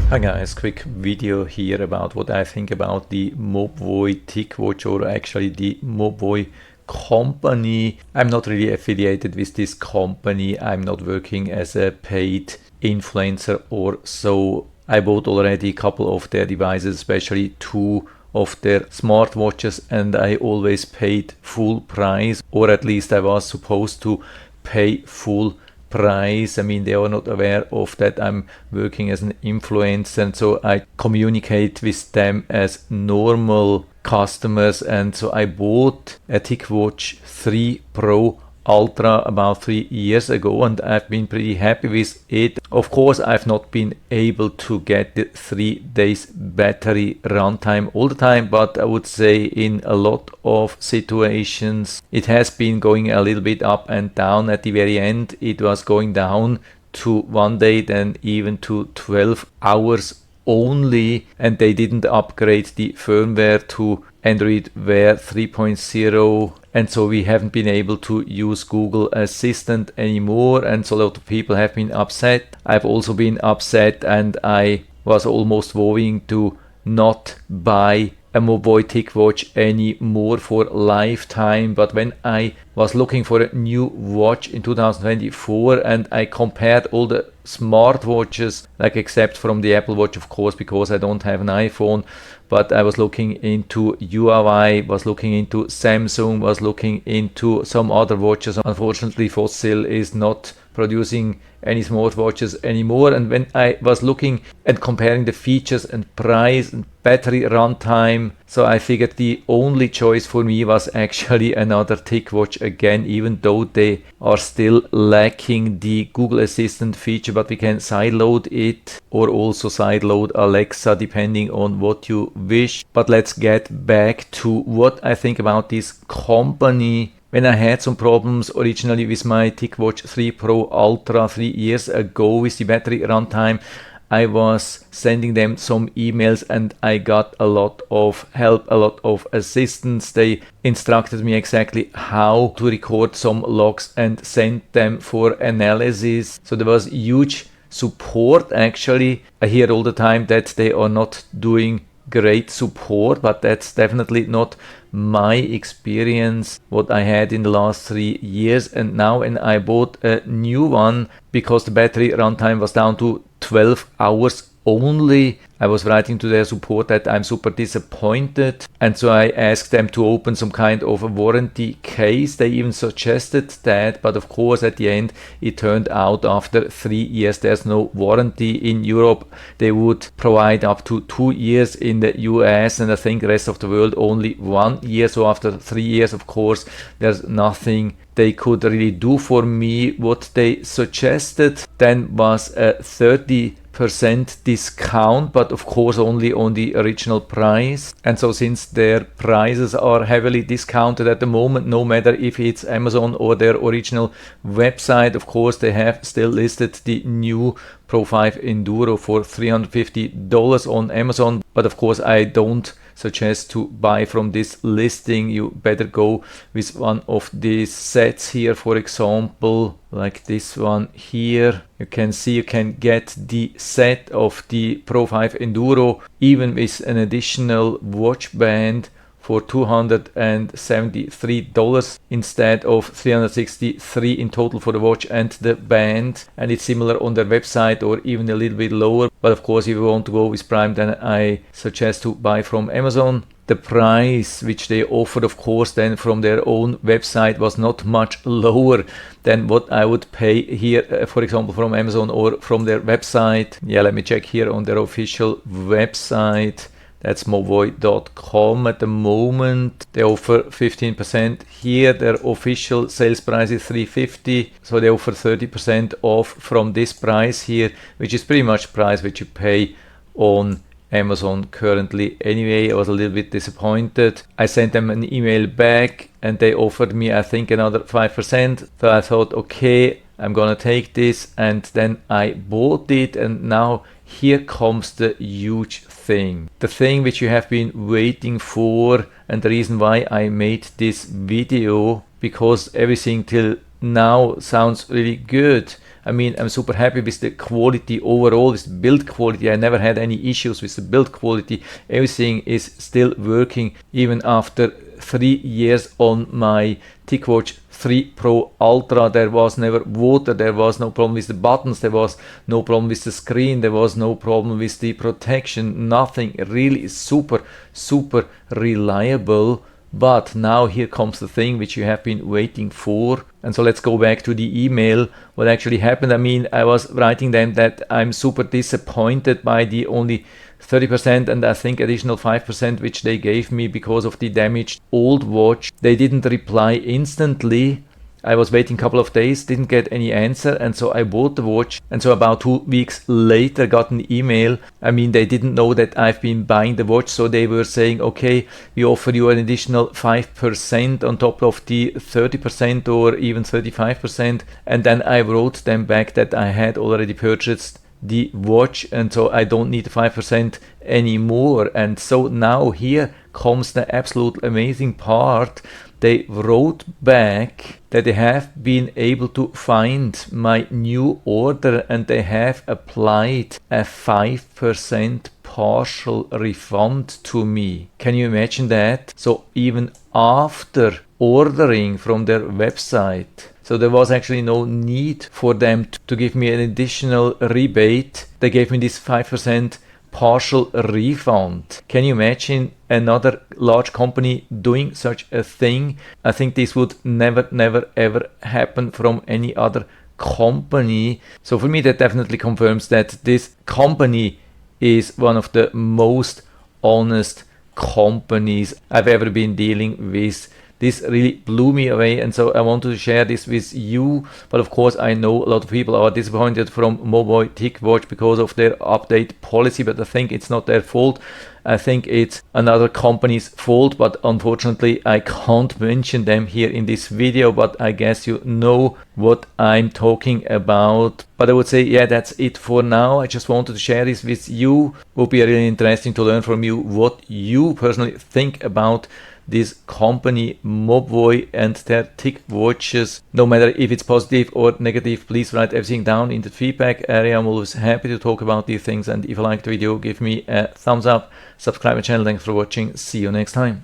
Hi guys, quick video here about what I think about the Mobvoi Ticwatch, or actually the Mobvoi company. I'm not really affiliated with this company. I'm not working as a paid influencer or so. I bought already a couple of their devices, especially two of their smartwatches, and I always paid full price, or at least I was supposed to pay full price. I mean, they are not aware of that I'm working as an influencer, and so I communicate with them as normal customers. And so I bought a TicWatch 3 Pro Ultra about 3 years ago, and I've been pretty happy with it. Of course, I've not been able to get the 3 days battery runtime all the time, but I would say in a lot of situations it has been going a little bit up and down. At the very end, it was going down to 1 day, then even to 12 hours only, and they didn't upgrade the firmware to Android Wear 3.0, and so we haven't been able to use Google Assistant anymore, and so a lot of people have been upset. I've also been upset, and I was almost vowing to not buy a Mobvoi Ticwatch anymore for lifetime. But when I was looking for a new watch in 2024 and I compared all the smartwatches, like except from the Apple Watch, of course, because I don't have an iPhone, but I was looking into Huawei, was looking into Samsung, was looking into some other watches. Unfortunately, Fossil is not producing any smartwatches anymore. And when I was looking and comparing the features and price and battery runtime, so I figured the only choice for me was actually another TicWatch again, even though they are still lacking the Google Assistant feature, but we can sideload it or also sideload Alexa depending on what you wish. But let's get back to what I think about this company. When I had some problems originally with my TicWatch 3 Pro Ultra 3 years ago with the battery runtime, I was sending them some emails and I got a lot of help, a lot of assistance. They instructed me exactly how to record some logs and send them for analysis. So there was huge support actually. I hear all the time that they are not doing great support, but that's definitely not my experience what I had in the last 3 years. And now when I bought a new one, because the battery runtime was down to 12 hours only, I was writing to their support that I'm super disappointed, and so I asked them to open some kind of a warranty case. They even suggested that, but of course at the end it turned out after 3 years there's no warranty. In Europe they would provide up to 2 years, in the US and I think the rest of the world only 1 year. So after 3 years, of course, there's nothing they could really do for me. What they suggested then was a 30% discount, but of course only on the original price. And so since their prices are heavily discounted at the moment, no matter if it's Amazon or their original website, of course they have still listed the new Pro 5 Enduro for $350 on Amazon, but of course I don't suggest to buy from this listing. You better go with one of these sets here, for example, like this one here. You can see you can get the set of the Pro 5 Enduro even with an additional watch band for $273 instead of $363 in total for the watch and the band. And it's similar on their website or even a little bit lower. But of course, if you want to go with Prime, then I suggest to buy from Amazon. The price which they offered, of course, then from their own website was not much lower than what I would pay here, for example, from Amazon or from their website. Yeah, let me check here on their official website. That's mobvoi.com. At the moment they offer 15% here. Their official sales price is $350, so they offer 30% off from this price here, which is pretty much price which you pay on Amazon currently. Anyway, I was a little bit disappointed. I sent them an email back and they offered me, I think, another 5%. So I thought, okay, I'm gonna take this, and then I bought it. And now here comes the huge thing, the thing which you have been waiting for, and the reason why I made this video, because everything till now sounds really good. I mean, I'm super happy with the quality overall, with the build quality. I never had any issues with the build quality. Everything is still working even after 3 years on my Ticwatch 3 Pro Ultra. There was never water, there was no problem with the buttons, there was no problem with the screen, there was no problem with the protection, nothing. Really super reliable. But now here comes the thing which you have been waiting for. And so let's go back to the email. What actually happened? I mean, I was writing them that I'm super disappointed by the only 30% and I think additional 5% which they gave me because of the damaged old watch. They didn't reply instantly. I was waiting a couple of days, didn't get any answer, and so I bought the watch. And so about 2 weeks later got an email. I mean, they didn't know that I've been buying the watch, so they were saying, okay, we offer you an additional 5% on top of the 30% or even 35%. And then I wrote them back that I had already purchased the watch, and so I don't need the 5% anymore. And so now here comes the absolute amazing part. They wrote back that they have been able to find my new order and they have applied a 5% partial refund to me. Can you imagine that? So even after ordering from their website, so there was actually no need for them to give me an additional rebate. They gave me this 5% partial refund. Can you imagine another large company doing such a thing? I think this would never ever happen from any other company. So for me that definitely confirms that this company is one of the most honest companies I've ever been dealing with. This really blew me away, and so I wanted to share this with you. But of course I know a lot of people are disappointed from Mobvoi Ticwatch because of their update policy, but I think it's not their fault. I think it's another company's fault, but unfortunately I can't mention them here in this video, but I guess you know what I'm talking about. But I would say, yeah, that's it for now. I just wanted to share this with you. It would be really interesting to learn from you what you personally think about this company Mobvoi and their Ticwatches. No matter if it's positive or negative, please write everything down in the feedback area. I'm always happy to talk about these things, and if you liked the video, give me a thumbs up, subscribe my channel. Thanks for watching, see you next time.